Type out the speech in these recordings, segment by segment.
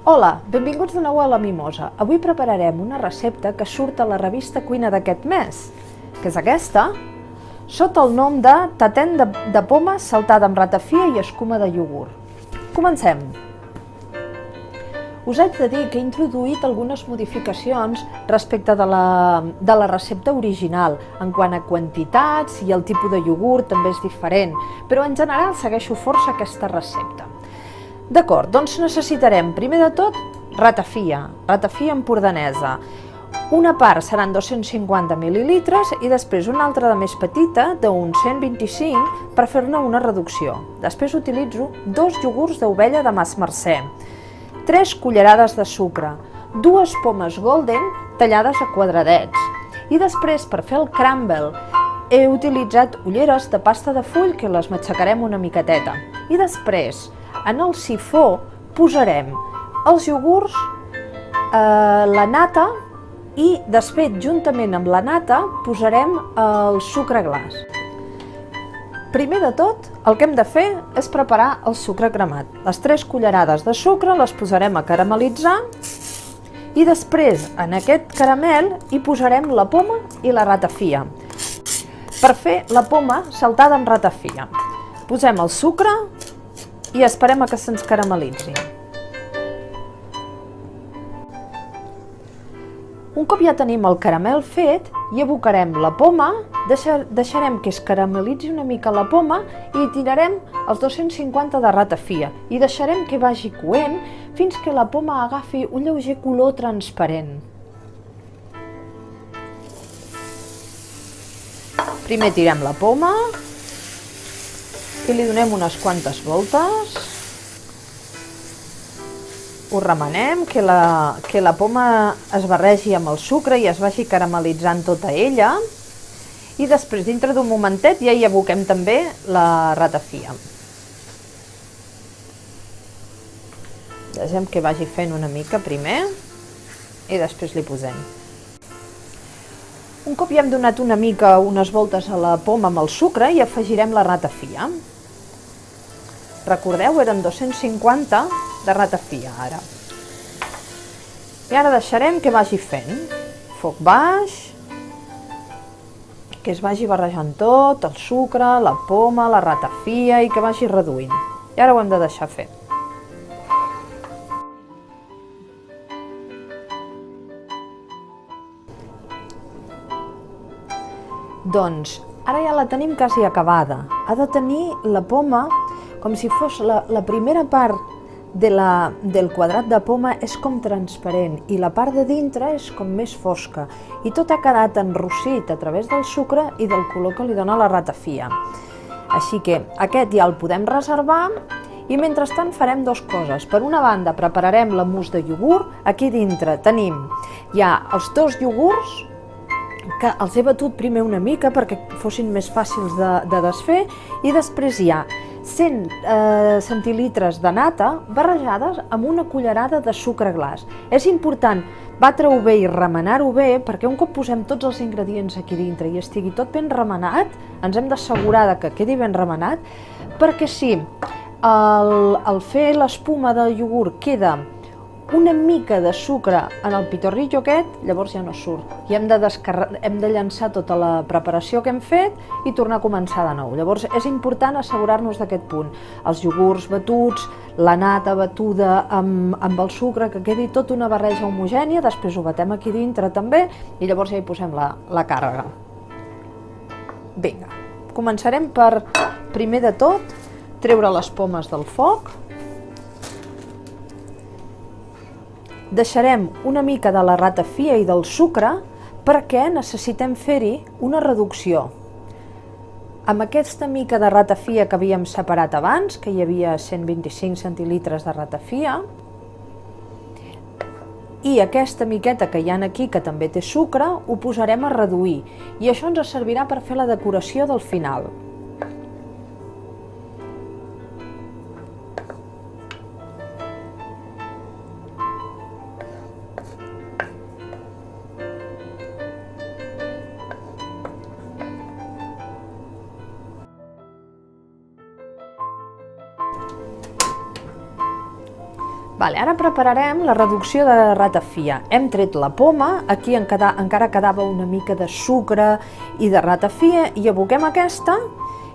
Hola, benvinguts de nou a La Mimosa. Avui prepararem una recepta que surt a la revista Cuina d'aquest mes, que és aquesta, sota el nom de tatén de poma saltada amb ratafia i escuma de iogurt. Comencem! Us haig de dir que he introduït algunes modificacions respecte de la recepta original, en quant a quantitats i el tipus de iogurt també és diferent, però en general segueixo força aquesta recepta. D'acord, doncs necessitarem primer de tot ratafia empordanesa. Una part seran 250 mil·lilitres i després una altra de més petita, d'uns 125, per fer-ne una reducció. Després utilitzo 2 iogurts d'ovella de Mas Mercè, 3 cullerades de sucre, 2 pomes golden tallades a quadradets. I després, per fer el crumble, he utilitzat ulleres de pasta de full que les matxacarem una miqueteta. I després, en el sifó, posarem els iogurts, la nata i després, juntament amb la nata, posarem el sucre glaç. Primer de tot, el que hem de fer és preparar el sucre cremat. Les 3 cullerades de sucre les posarem a caramelitzar i després, en aquest caramel, hi posarem la poma i la ratafia. Per fer la poma saltada amb ratafia, posem el sucre i esperem a que se'ns caramelitzi. Un cop ja tenim el caramel fet, hi abocarem la poma, deixarem que es caramelitzi una mica la poma i hi tirarem els 250 de ratafia i deixarem que vagi coent fins que la poma agafi un lleuger color transparent. Primer tirem la poma i li donem unes quantes voltes. Ho remenem, que la poma es barregi amb el sucre i es vagi caramelitzant tota ella. I després, dintre d'un momentet, ja hi aboquem també la ratafia. Deixem que vagi fent una mica primer i després li posem. Un cop ja hem donat una mica unes voltes a la poma amb el sucre, hi afegirem la ratafia. Recordeu, eren 250 de ratafia ara. I ara deixarem que vagi fent. Foc baix, que es vagi barrejant tot, el sucre, la poma, la ratafia i que vagi reduint. I ara ho hem de deixar fer. Doncs ara ja la tenim quasi acabada. Ha de tenir la poma com si fos la primera part del quadrat de poma és com transparent i la part de dintre és com més fosca i tot ha quedat enrossit a través del sucre i del color que li dona la ratafia. Així que aquest ja el podem reservar i mentrestant farem 2 coses. Per una banda prepararem la mousse de iogurt. Aquí dintre tenim ja els 2 iogurts que els he batut primer una mica perquè fossin més fàcils de desfer i després hi ha 100 centilitres de nata barrejades amb una cullerada de sucre glaç. És important batre-ho bé i remenar-ho bé perquè un cop posem tots els ingredients aquí dintre i estigui tot ben remenat, ens hem d'assegurar que quedi ben remenat, perquè si al fer l'espuma del iogurt queda una mica de sucre en el pitorrillo aquest, llavors ja no surt. I hem de llançar tota la preparació que hem fet i tornar a començar de nou. Llavors és important assegurar-nos d'aquest punt. Els iogurts batuts, la nata batuda amb el sucre, que quedi tot una barreja homogènia, després ho batem aquí dintre també i llavors ja hi posem la càrrega. Vinga, començarem per, primer de tot, treure les pomes del foc. Deixarem una mica de la ratafia i del sucre perquè necessitem fer-hi una reducció. Amb aquesta mica de ratafia que havíem separat abans, que hi havia 125 centilitres de ratafia, i aquesta miqueta que hi ha aquí, que també té sucre, ho posarem a reduir. I això ens servirà per fer la decoració del final. Ara prepararem la reducció de ratafia. Hem tret la poma, aquí encara quedava una mica de sucre i de ratafia, i aboquem aquesta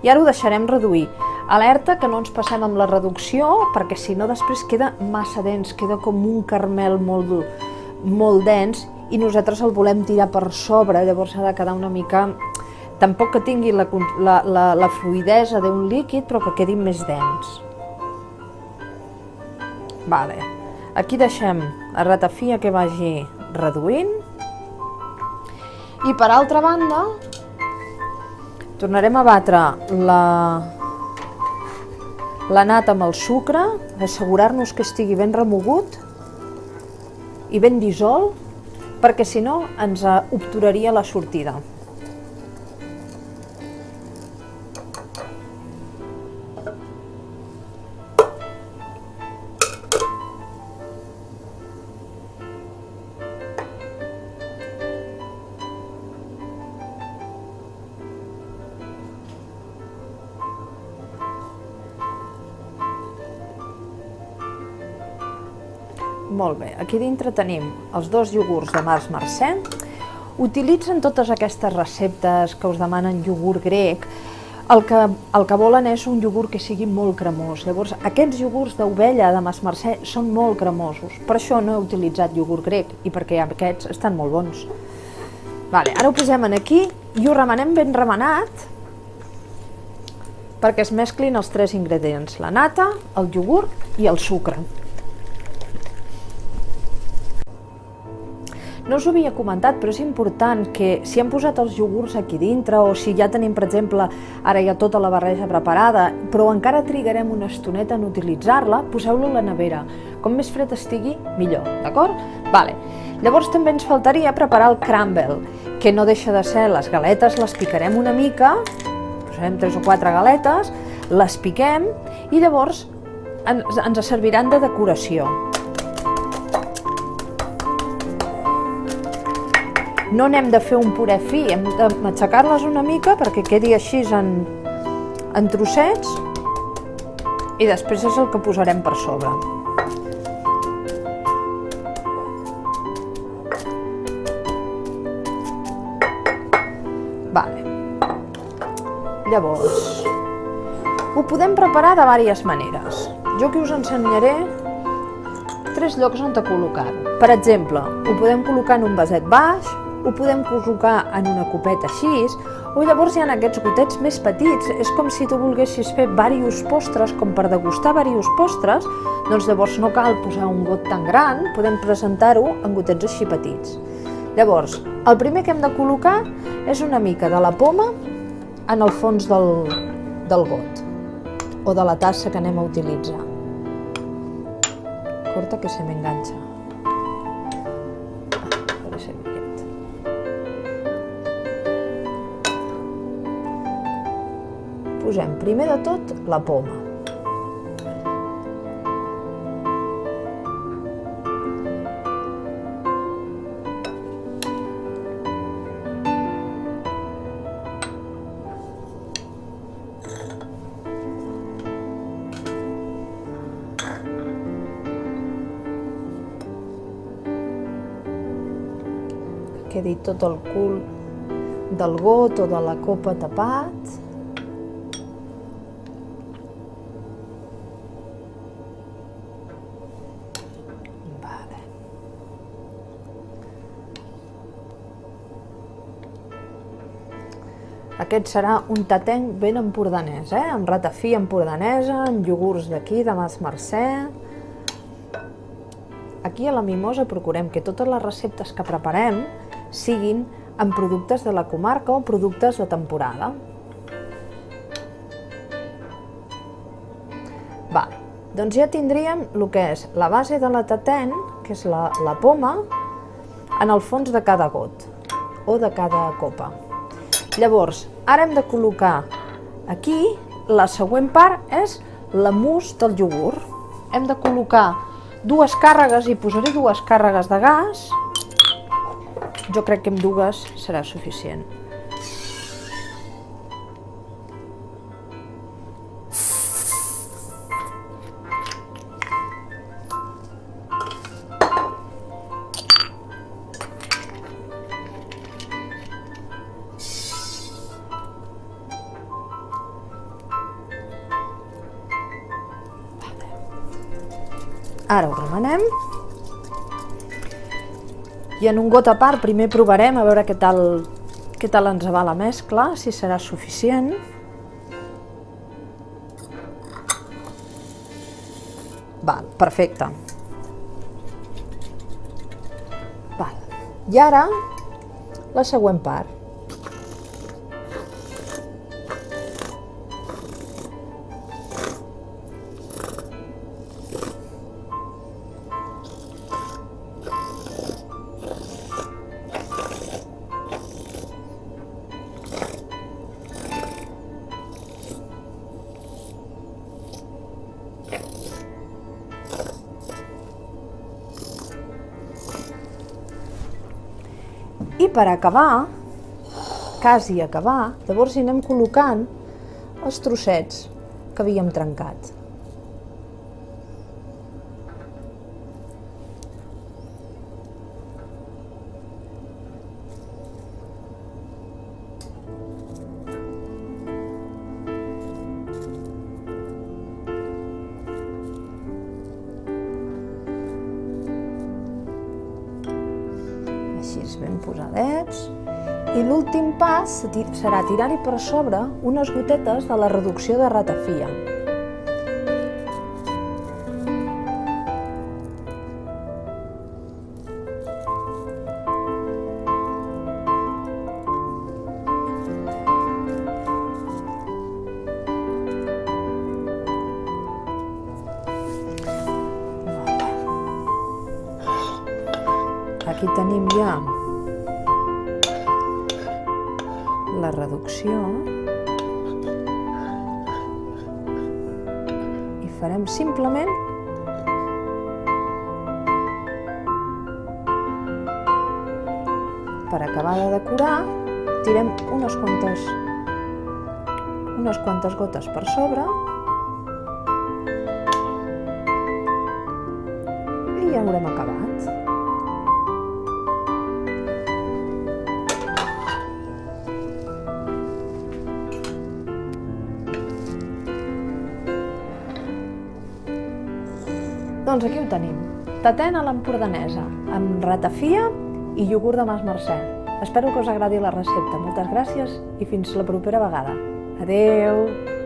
i ara ho deixarem reduir. Alerta que no ens passem amb la reducció, perquè si no després queda massa dens, queda com un caramel molt dens i nosaltres el volem tirar per sobre, llavors ha de quedar una mica... Tampoc que tingui la fluïdesa d'un líquid, però que quedi més dens. Aquí deixem la ratafia que vagi reduint i per altra banda tornarem a batre la nata amb el sucre, assegurar-nos que estigui ben remogut i ben dissolt, perquè si no ens obturaria la sortida. Molt bé, aquí dintre tenim els 2 iogurts de Marc Mercè. Utilitzen totes aquestes receptes que us demanen iogurt grec. El que volen és un iogurt que sigui molt cremós. Llavors, aquests iogurts d'ovella de Marc Mercè són molt cremosos. Per això no he utilitzat iogurt grec i perquè aquests estan molt bons. Ara ho posem aquí i ho remenem ben remenat perquè es mesclin els 3 ingredients, la nata, el iogurt i el sucre. No us ho havia comentat, però és important que si hem posat els iogurts aquí dintre o si ja tenim, per exemple, ara ja tota la barreja preparada, però encara trigarem una estoneta en utilitzar-la, poseu-lo a la nevera. Com més fred estigui, millor, d'acord? Llavors també ens faltaria preparar el crumble, que no deixa de ser les galetes, les picarem una mica, posarem 3 o 4 galetes, les piquem i llavors ens serviran de decoració. No n'hem de fer un puré fi, hem de matxacar-les una mica perquè quedi així en trossets i després és el que posarem per sobre. Llavors, ho podem preparar de diverses maneres. Jo aquí us ensenyaré 3 llocs on col·locar-ho. Per exemple, ho podem col·locar en un vaset baix, ho podem col·locar en una copeta així, o llavors hi ha aquests gotets més petits. És com si tu volguessis fer diversos postres, com per degustar diversos postres, doncs llavors no cal posar un got tan gran, podem presentar-ho en gotets així petits. Llavors, el primer que hem de col·locar és una mica de la poma en el fons del got, o de la tassa que anem a utilitzar. Corta que se m'enganxa. Posem primer de tot la poma. Quedi tot el cul del got o de la copa tapat. Aquest serà un tatenc ben empordanès, amb ratafia empordanesa, amb iogurts d'aquí, de Marc Mercè. Aquí a la Mimosa procurem que totes les receptes que preparem siguin amb productes de la comarca o productes de temporada. Doncs ja tindríem el que és la base de la tatent, que és la poma, en el fons de cada got o de cada copa. Llavors, ara hem de col·locar aquí, la següent part és la mousse del iogurt. Hem de col·locar 2 càrregues, i posaré 2 càrregues de gas. Jo crec que amb 2 serà suficient. Ara ho remenem. I en un got a part primer provarem a veure què tal ens va la mescla, si serà suficient. Val, perfecte. Val. I ara la següent part. I per acabar, quasi acabar, llavors hi anem col·locant els trossets que havíem trencat. Així ben posadets. I l'últim pas serà tirar-hi per sobre unes gotetes de la reducció de ratafia. Aquí tenim ja la reducció i farem simplement per acabar de decorar, tirem unes quantes gotes per sobre i ja haurem acabat. Doncs aquí ho tenim, tatena a l'empordanesa, amb ratafia i iogurt de Mas Mercè. Espero que us agradi la recepta. Moltes gràcies i fins la propera vegada. Adéu!